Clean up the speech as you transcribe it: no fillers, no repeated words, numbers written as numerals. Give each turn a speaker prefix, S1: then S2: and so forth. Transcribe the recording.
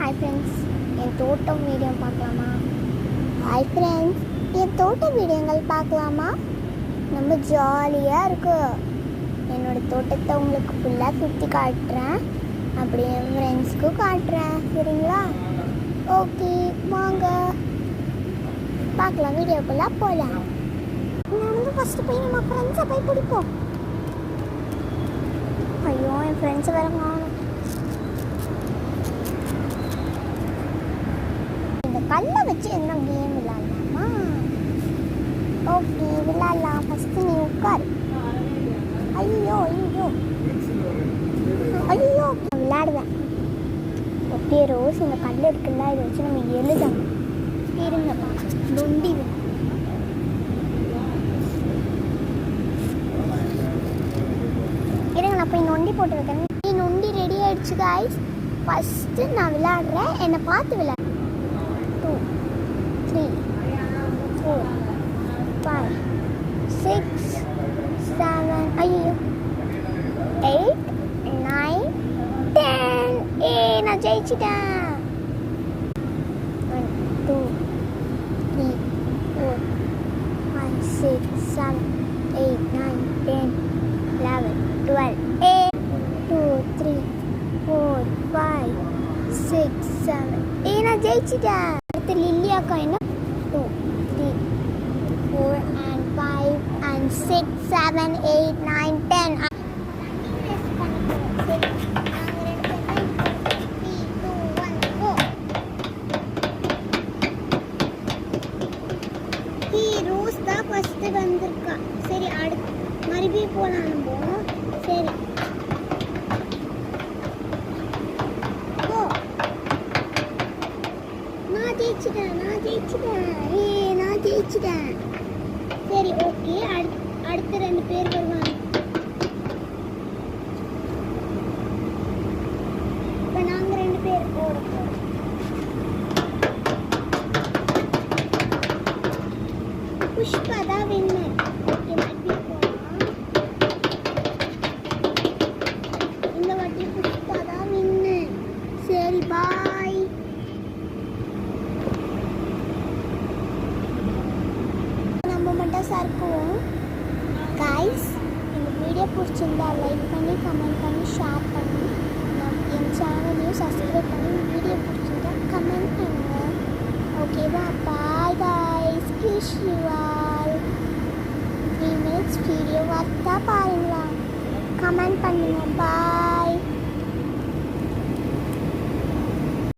S1: Hi friends, என் தோட்டம் video பார்க்கலாமா? Hi friends, என் தோட்ட வீடியோங்கள் பார்க்கலாமா? ரொம்ப ஜாலியாக இருக்குது. என்னோடய தோட்டத்தை உங்களுக்கு ஃபுல்லாக சுற்றி காட்டுறேன், அப்படி என் ஃப்ரெண்ட்ஸ்க்கும் காட்டுறேன். சரிங்களா? ஓகே, வாங்க பார்க்கலாம். வீடியோக்குள்ளே போகலாம். நடந்து ஃபஸ்ட்டு போய் நம்ம ஃப்ரெண்ட்ஸை போய் பிடிப்போம். ஐயோ, என் ஃப்ரெண்ட்ஸை வேறு காணும். இந்த கல்லை வச்சு என்ன கேம் விளாட்லாமா? ஓகே, விளாட்லாம். ஃபஸ்ட்டு நீ உட்காரு. ஐயோ ஐயோ ஐயோ, நான் விளையாடுவேன். ஓகே ரோஸ், இந்த கல் இருக்குல்ல, இதை வச்சு நம்ம எழுதணும். இருங்கப்பா, நொண்டி இருங்க, நான் போய் நொண்டி போட்டு வைக்கிறேன். நொண்டி ரெடி ஆயிடுச்சு காய்ஸ். ஃபஸ்ட்டு நான் விளையாடுறேன், என்னை பார்த்து விளையாடு. 2 3 4 5 6 7 ஐயோ 8 9 10. நான் ஜெயிச்சிட்டேன். 1 2 3 4 5 6 7 8 9 10 11 12. 2 3 4 5 6 7. நான் ஜெயிச்சிட்டேன். அடுத்து லில்லி அக்கா என்ன? 2 3 4 and 5 and 6 7 8 9 10. ரோஸ் தான் ஃபஸ்ட்டு வந்திருக்கா. சரி, அடுத்து மறுபடியும் போகலாம் நம்ம. சரி, நான் ஜெயிச்சிட்டேன். நான் ஜெயிச்சிட்டேன். சரி, ஓகே, அடுத்த 2 பேர் வருவாங்க. இப்போ நாங்கள் 2 பேர் போகிறோம். புஷ்பா தான் வின்னர். ஓகே, மறுபடியும் போகலாம். இந்த வாட்டி புஷ்பா தான் வின்னர். சரி, பாய். நம்ம மட்டும் சறுக்குவோம். கைஸ், இந்த வீடியோ பிடிச்சிருந்தா லைக் பண்ணி, கமெண்ட் பண்ணி, ஷேர் பண்ணி, என் சேனலையும் சப்ஸ்கிரைப் பண்ணி, வீடியோ பிடிச்சிருந்தா கமெண்ட் பண்ணுங்கள். ஓகேவா? Bye guys. Wish you all. 3 minutes video வர்த்தா பாருங்களா. கமெண்ட் பண்ணுங்கள். பாய்.